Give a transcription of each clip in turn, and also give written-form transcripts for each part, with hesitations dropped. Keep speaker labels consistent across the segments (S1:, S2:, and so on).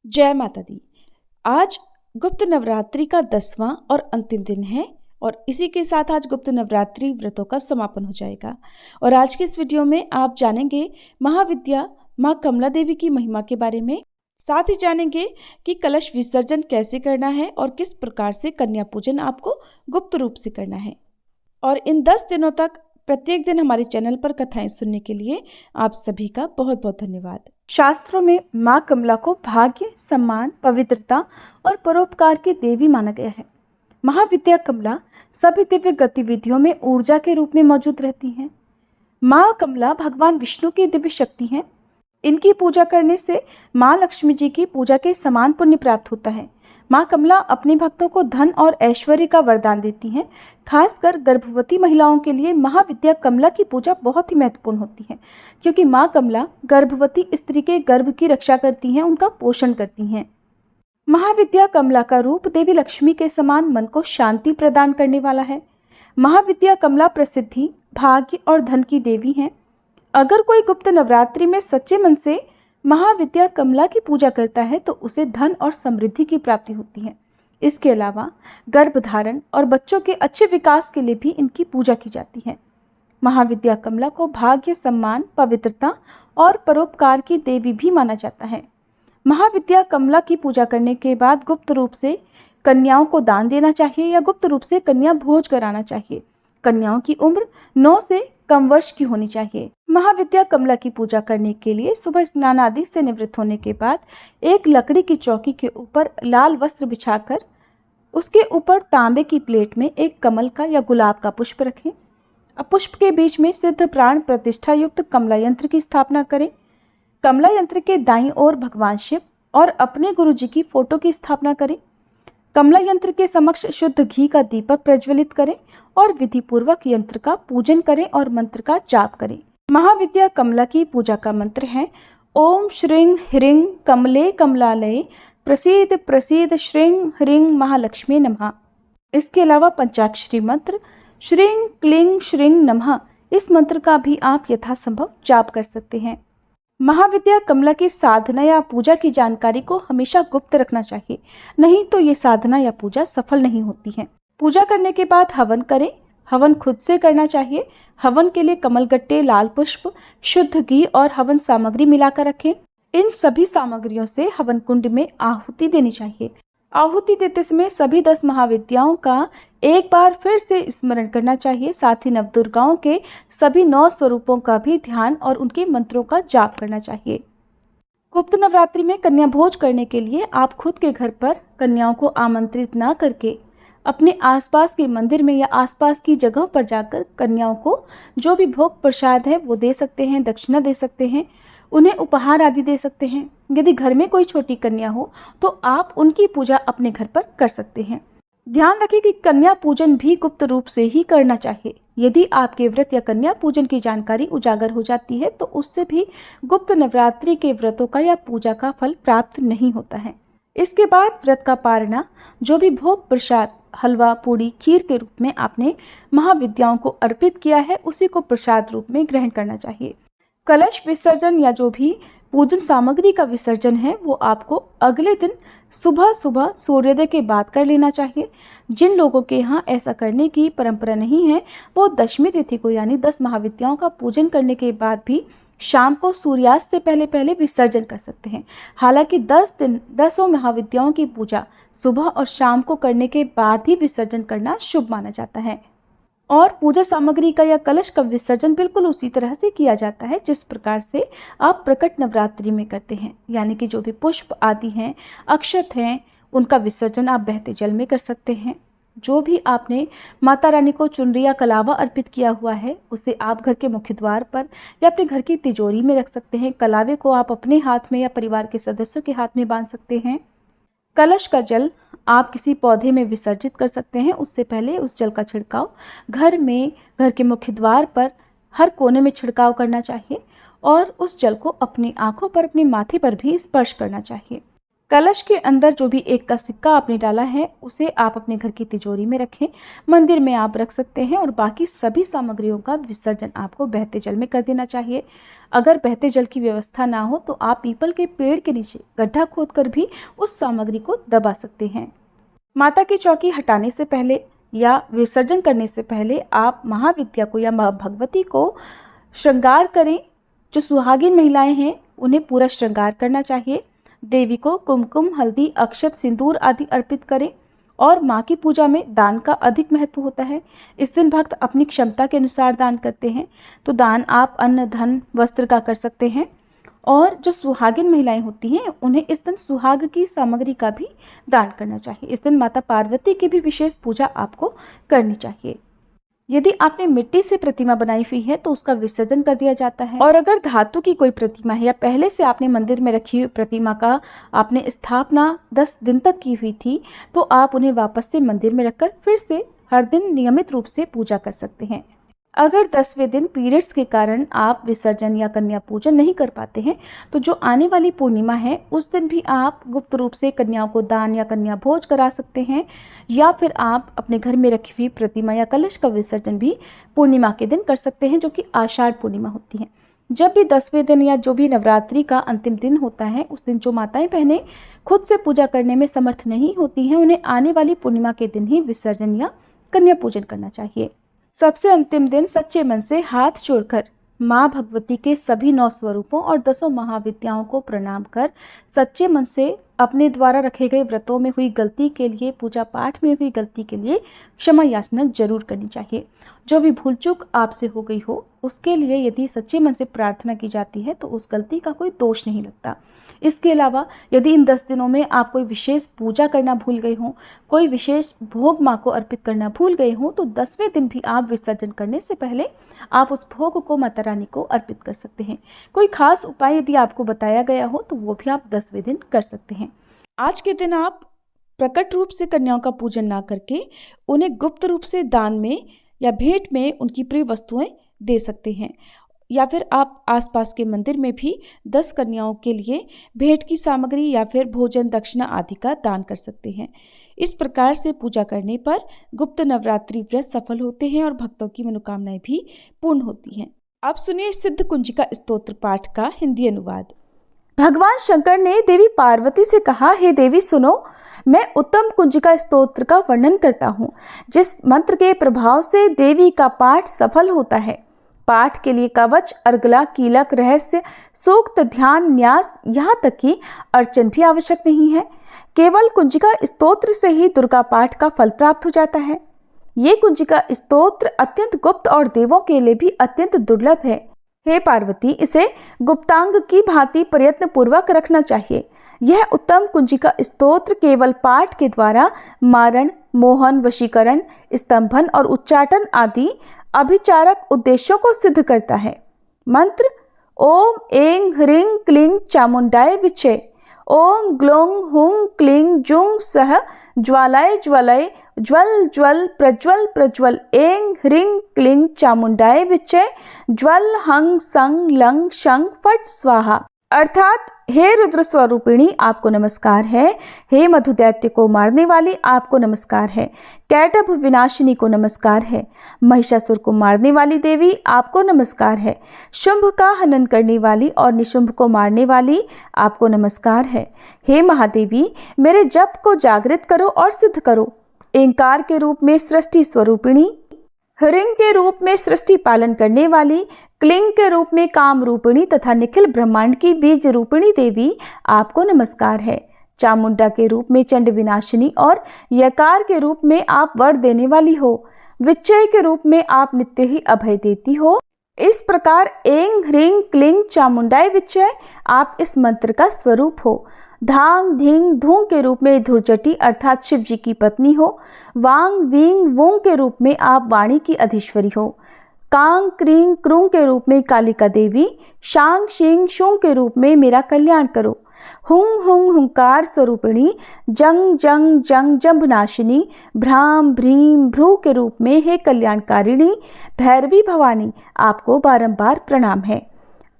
S1: जय माता दी। आज गुप्त नवरात्रि का 10वां और अंतिम दिन है और इसी के साथ आज गुप्त नवरात्रि व्रतों का समापन हो जाएगा। और आज के इस वीडियो में आप जानेंगे महाविद्या माँ कमला देवी की महिमा के बारे में। साथ ही जानेंगे कि कलश विसर्जन कैसे करना है और किस प्रकार से कन्या पूजन आपको गुप्त रूप से करना है। और इन 10 दिनों तक प्रत्येक दिन हमारे चैनल पर कथाएं सुनने के लिए आप सभी का बहुत बहुत धन्यवाद। शास्त्रों में माँ कमला को भाग्य, सम्मान, पवित्रता और परोपकार की देवी माना गया है। महाविद्या कमला सभी दिव्य गतिविधियों में ऊर्जा के रूप में मौजूद रहती हैं। माँ कमला भगवान विष्णु की दिव्य शक्ति हैं। इनकी पूजा करने से माँ लक्ष्मी जी की पूजा के समान पुण्य प्राप्त होता है। माँ कमला अपने भक्तों को धन और ऐश्वर्य का वरदान देती हैं। खासकर गर्भवती महिलाओं के लिए महाविद्या कमला की पूजा बहुत ही महत्वपूर्ण होती है, क्योंकि माँ कमला गर्भवती स्त्री के गर्भ की रक्षा करती हैं, उनका पोषण करती हैं। महाविद्या कमला का रूप देवी लक्ष्मी के समान मन को शांति प्रदान करने वाला है। महाविद्या कमला प्रसिद्धि, भाग्य और धन की देवी हैं। अगर कोई गुप्त नवरात्रि में सच्चे मन से महाविद्या कमला की पूजा करता है तो उसे धन और समृद्धि की प्राप्ति होती है। इसके अलावा गर्भधारण और बच्चों के अच्छे विकास के लिए भी इनकी पूजा की जाती है। महाविद्या कमला को भाग्य, सम्मान, पवित्रता और परोपकार की देवी भी माना जाता है। महाविद्या कमला की पूजा करने के बाद गुप्त रूप से कन्याओं को दान देना चाहिए या गुप्त रूप से कन्या भोज कराना चाहिए। कन्याओं की उम्र 9 से कम वर्ष की होनी चाहिए। महाविद्या कमला की पूजा करने के लिए सुबह स्नान आदि से निवृत्त होने के बाद एक लकड़ी की चौकी के ऊपर लाल वस्त्र बिछाकर उसके ऊपर तांबे की प्लेट में एक कमल का या गुलाब का पुष्प रखें। अब पुष्प के बीच में सिद्ध प्राण प्रतिष्ठा युक्त कमला यंत्र की स्थापना करें। कमला यंत्र के दाईं ओर भगवान शिव और अपने गुरु जी की फोटो की स्थापना करें। कमला यंत्र के समक्ष शुद्ध घी का दीपक प्रज्वलित करें और विधि पूर्वक यंत्र का पूजन करें और मंत्र का जाप करें। महाविद्या कमला की पूजा का मंत्र है ओम श्रीं ह्रीं कमले कमलालये प्रसीद प्रसीद श्रीं ह्रीं महालक्ष्मी नमः। इसके अलावा पंचाक्षरी मंत्र श्रीं क्लीं श्रीं नमः, इस मंत्र का भी आप यथासंभव जाप कर सकते हैं। महाविद्या कमला की साधना या पूजा की जानकारी को हमेशा गुप्त रखना चाहिए, नहीं तो ये साधना या पूजा सफल नहीं होती है। पूजा करने के बाद हवन करें। हवन खुद से करना चाहिए। हवन के लिए कमलगट्टे, लाल पुष्प, शुद्ध घी और हवन सामग्री मिलाकर रखें। इन सभी सामग्रियों से हवन कुंड में आहुति देनी चाहिए। आहुति देते समय सभी 10 महाविद्याओं का एक बार फिर से स्मरण करना चाहिए। साथ ही नवदुर्गाओं के सभी 9 स्वरूपों का भी ध्यान और उनके मंत्रों का जाप करना चाहिए। गुप्त नवरात्रि में कन्या भोज करने के लिए आप खुद के घर पर कन्याओं को आमंत्रित ना करके अपने आसपास के मंदिर में या आसपास की जगह पर जाकर कन्याओं को जो भी भोग प्रसाद है वो दे सकते हैं, दक्षिणा दे सकते हैं, उन्हें उपहार आदि दे सकते हैं। यदि घर में कोई छोटी कन्या हो तो आप उनकी पूजा अपने घर पर कर सकते हैं। ध्यान रखें कि कन्या पूजन भी गुप्त रूप से ही करना चाहिए। यदि आपके व्रत या कन्या पूजन की जानकारी उजागर हो जाती है तो उससे भी गुप्त नवरात्रि के व्रतों का या पूजा का फल प्राप्त नहीं होता है। इसके बाद व्रत का पारना, जो भी भोग प्रसाद, हलवा, पूड़ी, खीर के रूप में आपने महाविद्याओं को अर्पित किया है उसी को प्रसाद रूप में ग्रहण करना चाहिए। कलश विसर्जन या जो भी पूजन सामग्री का विसर्जन है वो आपको अगले दिन सुबह सुबह सूर्योदय के बाद कर लेना चाहिए। जिन लोगों के यहाँ ऐसा करने की परंपरा नहीं है वो दशमी तिथि को यानी 10 महाविद्याओं का पूजन करने के बाद भी शाम को सूर्यास्त से पहले पहले विसर्जन कर सकते हैं। हालांकि 10 दिन 10 महाविद्याओं की पूजा सुबह और शाम को करने के बाद ही विसर्जन करना शुभ माना जाता है। और पूजा सामग्री का या कलश का विसर्जन बिल्कुल उसी तरह से किया जाता है जिस प्रकार से आप प्रकट नवरात्रि में करते हैं, यानी कि जो भी पुष्प आदि हैं, अक्षत हैं, उनका विसर्जन आप बहते जल में कर सकते हैं। जो भी आपने माता रानी को चुनरी या कलावा अर्पित किया हुआ है उसे आप घर के मुख्य द्वार पर या अपने घर की तिजोरी में रख सकते हैं। कलावे को आप अपने हाथ में या परिवार के सदस्यों के हाथ में बांध सकते हैं। कलश का जल आप किसी पौधे में विसर्जित कर सकते हैं। उससे पहले उस जल का छिड़काव घर में, घर के मुख्य द्वार पर हर कोने में छिड़काव करना चाहिए और उस जल को अपनी आंखों पर, अपने माथे पर भी स्पर्श करना चाहिए। कलश के अंदर जो भी 1 का सिक्का आपने डाला है उसे आप अपने घर की तिजोरी में रखें, मंदिर में आप रख सकते हैं और बाकी सभी सामग्रियों का विसर्जन आपको बहते जल में कर देना चाहिए। अगर बहते जल की व्यवस्था ना हो तो आप पीपल के पेड़ के नीचे गड्ढा खोदकर भी उस सामग्री को दबा सकते हैं। माता की चौकी हटाने से पहले या विसर्जन करने से पहले आप महाविद्या को या माँ भगवती को श्रृंगार करें। जो सुहागिन महिलाएं हैं उन्हें पूरा श्रृंगार करना चाहिए। देवी को कुमकुम, हल्दी, अक्षत, सिंदूर आदि अर्पित करें और माँ की पूजा में दान का अधिक महत्व होता है। इस दिन भक्त अपनी क्षमता के अनुसार दान करते हैं, तो दान आप अन्न, धन, वस्त्र का कर सकते हैं। और जो सुहागिन महिलाएं होती हैं उन्हें इस दिन सुहाग की सामग्री का भी दान करना चाहिए। इस दिन माता पार्वती की भी विशेष पूजा आपको करनी चाहिए। यदि आपने मिट्टी से प्रतिमा बनाई हुई है तो उसका विसर्जन कर दिया जाता है, और अगर धातु की कोई प्रतिमा है या पहले से आपने मंदिर में रखी हुई प्रतिमा का आपने स्थापना 10 दिन तक की हुई थी तो आप उन्हें वापस से मंदिर में रखकर फिर से हर दिन नियमित रूप से पूजा कर सकते हैं। अगर 10वें दिन पीरियड्स के कारण आप विसर्जन या कन्या पूजन नहीं कर पाते हैं तो जो आने वाली पूर्णिमा है उस दिन भी आप गुप्त रूप से कन्याओं को दान या कन्या भोज करा सकते हैं, या फिर आप अपने घर में रखी हुई प्रतिमा या कलश का विसर्जन भी पूर्णिमा के दिन कर सकते हैं, जो कि आषाढ़ पूर्णिमा होती है। जब भी 10वें दिन या जो भी नवरात्रि का अंतिम दिन होता है उस दिन जो माताएं बहनें खुद से पूजा करने में समर्थ नहीं होती हैं उन्हें आने वाली पूर्णिमा के दिन ही विसर्जन या कन्या पूजन करना चाहिए। सबसे अंतिम दिन सच्चे मन से हाथ जोड़कर माँ भगवती के सभी 9 स्वरूपों और 10 महाविद्याओं को प्रणाम कर सच्चे मन से अपने द्वारा रखे गए व्रतों में हुई गलती के लिए, पूजा पाठ में हुई गलती के लिए क्षमा याचना जरूर करनी चाहिए। जो भी भूल चूक आपसे हो गई हो उसके लिए यदि सच्चे मन से प्रार्थना की जाती है तो उस गलती का कोई दोष नहीं लगता। इसके अलावा यदि इन 10 दिनों में आप कोई विशेष पूजा करना भूल गए हों, कोई विशेष भोग माँ को अर्पित करना भूल गए हों तो 10वें दिन भी आप विसर्जन करने से पहले आप उस भोग को माता रानी को अर्पित कर सकते हैं। कोई खास उपाय यदि आपको बताया गया हो तो वो भी आप 10वें दिन कर सकते हैं। आज के दिन आप प्रकट रूप से कन्याओं का पूजन ना करके उन्हें गुप्त रूप से दान में या भेंट में उनकी प्रिय वस्तुएं दे सकते हैं, या फिर आप आसपास के मंदिर में भी 10 कन्याओं के लिए भेंट की सामग्री या फिर भोजन, दक्षिणा आदि का दान कर सकते हैं। इस प्रकार से पूजा करने पर गुप्त नवरात्रि व्रत सफल होते हैं और भक्तों की मनोकामनाएं भी पूर्ण होती हैं। अब सुनिए सिद्ध कुंजिका स्तोत्र पाठ का हिंदी अनुवाद। भगवान शंकर ने देवी पार्वती से कहा, हे देवी सुनो, मैं उत्तम कुंजिका स्तोत्र का वर्णन करता हूँ जिस मंत्र के प्रभाव से देवी का पाठ सफल होता है। पाठ के लिए कवच, अर्गला, कीलक, रहस्य, सूक्त, ध्यान, न्यास, यहाँ तक कि अर्चन भी आवश्यक नहीं है। केवल कुंजिका स्तोत्र से ही दुर्गा पाठ का फल प्राप्त हो जाता है। ये कुंजिका स्तोत्र अत्यंत गुप्त और देवों के लिए भी अत्यंत दुर्लभ है। हे पार्वती, इसे गुप्तांग की भांति प्रयत्न पूर्वक रखना चाहिए। यह उत्तम कुंजिका स्तोत्र केवल पाठ के द्वारा मारण, मोहन, वशीकरण, स्तंभन और उच्चाटन आदि अभिचारक उद्देश्यों को सिद्ध करता है। मंत्र: ओम ऐं ह्रीं क्लीं चामुंडाय विचे। ओम ग्लौं हुं क्लीं जुं सः ज्वालाय ज्वलय ज्वल ज्वल प्रज्वल प्रज्वल। ऐं ह्रीं क्लीं चामुंडाय विचे। ज्वल हं सं लं शं फट स्वाहा। अर्थात हे रुद्र स्वरूपिणी आपको नमस्कार है। हे मधुदैत्य को मारने वाली आपको नमस्कार है। कैटभ विनाशिनी को नमस्कार है। महिषासुर को मारने वाली देवी आपको नमस्कार है। शुंभ का हनन करने वाली और निशुंभ को मारने वाली आपको नमस्कार है। हे महादेवी, मेरे जप को जागृत करो और सिद्ध करो। एंकार के रूप में सृष्टि स्वरूपिणी, ह्रीं के रूप में सृष्टि पालन करने वाली, क्लीं के रूप में काम रूपिणी तथा निखिल ब्रह्मांड की बीज रूपिणी देवी आपको नमस्कार है। चामुंडा के रूप में चंड विनाशिनी और यकार के रूप में आप वर देने वाली हो। विच्चय के रूप में आप नित्य ही अभय देती हो। इस प्रकार ऐं ह्रीं क्लीं चामुंडाय विच्चय आप इस मंत्र का स्वरूप हो। धांग धींग धूं के रूप में धुर्जटी अर्थात शिव जी की पत्नी हो। वांग वींग वों के रूप में आप वाणी की अधीश्वरी हो। कांग क्रीं क्रूं के रूप में कालिका देवी। शांग शींग शूं के रूप में मेरा कल्याण करो। हुं हुं हुंकार स्वरूपिणी, जंग जंग जंग जंभनाशिनी, भ्राम भ्रीम भ्रू के रूप में हे कल्याणकारिणी भैरवी भवानी आपको बारंबार प्रणाम है।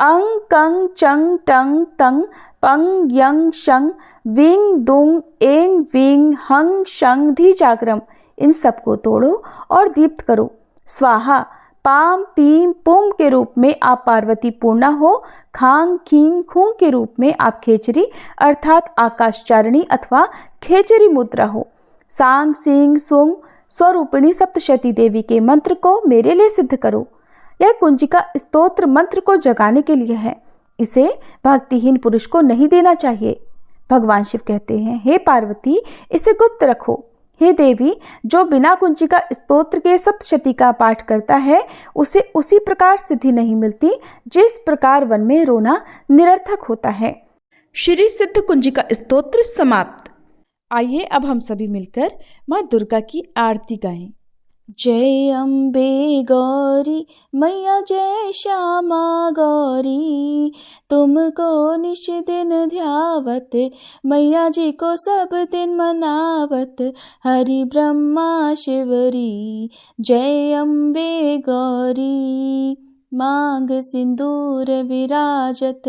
S1: अंग कंग चंग टंग तंग पंग यंग शंग विंग दुंग एंग विंग हंग शंग धी जागरम, इन सबको तोड़ो और दीप्त करो। स्वाहा पाम पीम पुम के रूप में आप पार्वती पूर्णा हो। खांग खींग खूंग के रूप में आप खेचरी अर्थात आकाशचारिणी अथवा खेचरी मुद्रा हो। सांग सिंग सुंग स्वरूपिणी सप्तशती देवी के मंत्र को मेरे लिए सिद्ध करो। यह कुंजिका स्तोत्र मंत्र को जगाने के लिए है, इसे भक्तिहीन पुरुष को नहीं देना चाहिए। भगवान शिव कहते हैं, हे पार्वती इसे गुप्त रखो। हे देवी, जो बिना कुंजिका स्तोत्र के सप्तशती का पाठ करता है उसे उसी प्रकार सिद्धि नहीं मिलती जिस प्रकार वन में रोना निरर्थक होता है। श्री सिद्ध कुंजिका स्तोत्र समाप्त। आइए अब हम सभी मिलकर माँ दुर्गा की आरती गाएं। जय अम्बे गौरी मैया जय श्यामा गौरी, तुमको निश दिन ध्यावत मैया जी को सब दिन मनावत, हरि ब्रह्मा शिवरी जय अम्बे गौरी। मांग सिंदूर विराजत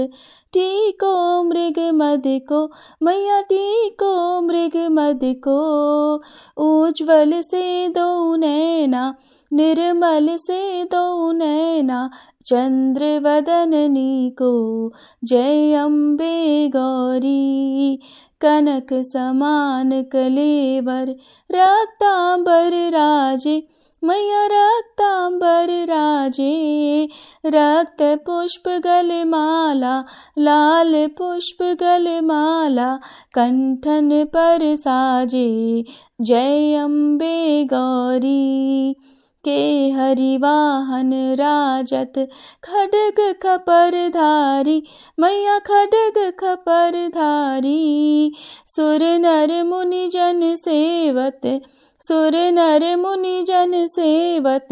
S1: टीको मृग मद को मैया टीको मृग मद को, उज्ज्वल से दो नैना निर्मल से दो नैना, चंद्र वदननी को जय अम्बे गौरी। कनक समान कलेवर रक्तांबर राजे मैया रक्तांबर राजे, रक्त पुष्प गलमाला लाल पुष्प गलमाला कंठन पर साजे, जय अम्बे गौरी। के हरिवाहन राजत खड्ग खपर धारी मैया खड्ग खपर धारी, सुर नर मुनि जन सेवत सुर नर मुनि जन सेवत,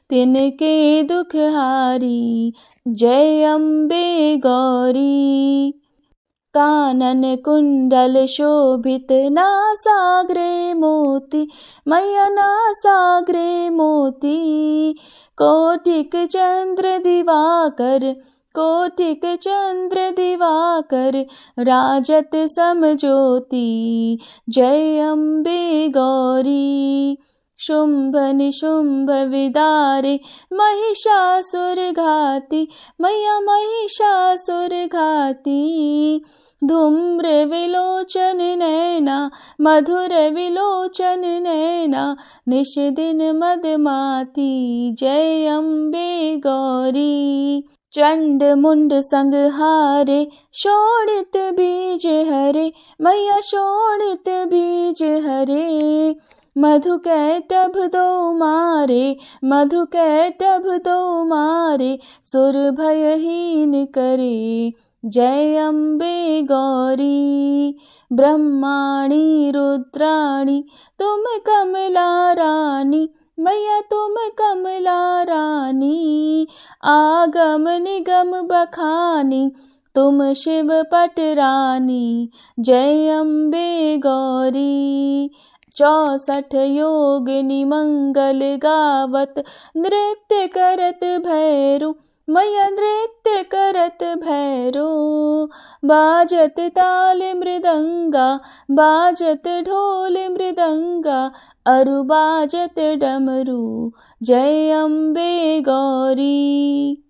S1: तिनके दुख हारी जय अम्बे गौरी। कानन कुंडल शोभित नासाग्रे मोती मैया नासाग्रे मोती, कोटिक चंद्र दिवाकर कोटिक चंद्र दिवाकर, राजत समज्योति जय अम्बे गौरी। शुंभ निशुंभ विदारे महिषासुर घाती मैया महिषासुर घाती, धूम्र विलोचन नैना मधुर विलोचन नैना, निश दिन मदमाती जय अम्बे गौरी। चंड मुंड संहारे शोणित बीज हरे मैया शोणित बीज हरे, मधु कैटभ दो मारे मधु कैटभ दो मारे, सुर भयहीन करे जय अम्बे गौरी। ब्रह्माणी रुद्राणी तुम कमला रानी मैया तुम कमला रानी, आगम निगम बखानी तुम शिव पट रानी जय अम्बे गौरी। 64 योगिनी मंगल गावत नृत्य करत भैरू मैया नृत्य करत भैरू, बाजत ताल मृदंगा बाजत ढोल मृदंगा, अरु बाजत डमरू जय अम्बे गौरी।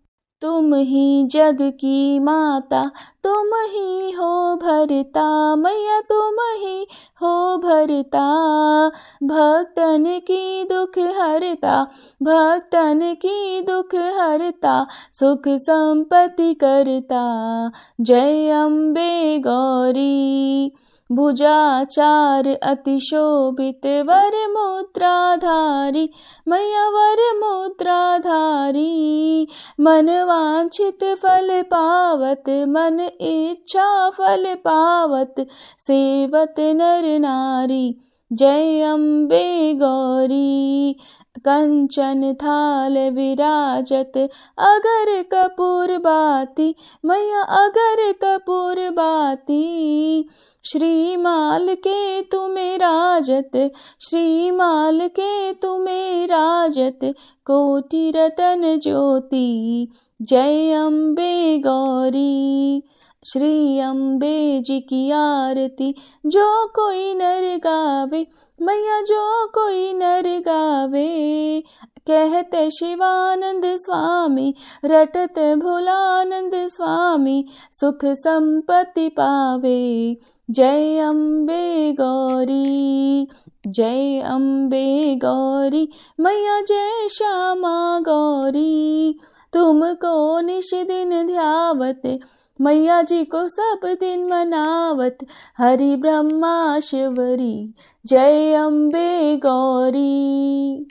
S1: तुम ही जग की माता तुम ही हो भरता मैया तुम ही हो भरता, भक्तन की दुख हरता भक्तन की दुख हरता, सुख संपत्ति करता जय अम्बे गौरी। भुजाचार अति शोभित वर मुद्राधारी मैया वर मुद्राधारी, मन वांछित फल पावत मन इच्छा फल पावत, सेवत नर नारी जय अम्बे गौरी। कंचन थाल विराजत अगर कपूर बाती मैया अगर कपूर बाती, श्रीमाल के तुम्हें राजत श्रीमाल के तुम्हें राजत, कोटि रतन ज्योति जय अम्बे गौरी। श्री अम्बे जी की आरती जो कोई नर गावे, मैया जो कोई नर गावे। कहते शिवानंद स्वामी, रटते भोलानंद स्वामी, सुख संपत्ति पावे। जय अम्बे गौरी, जय अम्बे गौरी, मैया जय श्यामा गौरी। तुमको निश दिन ध्यावत, मैया जी को सब दिन मनावत, हरि ब्रह्मा शिवरी। जय अम्बे गौरी।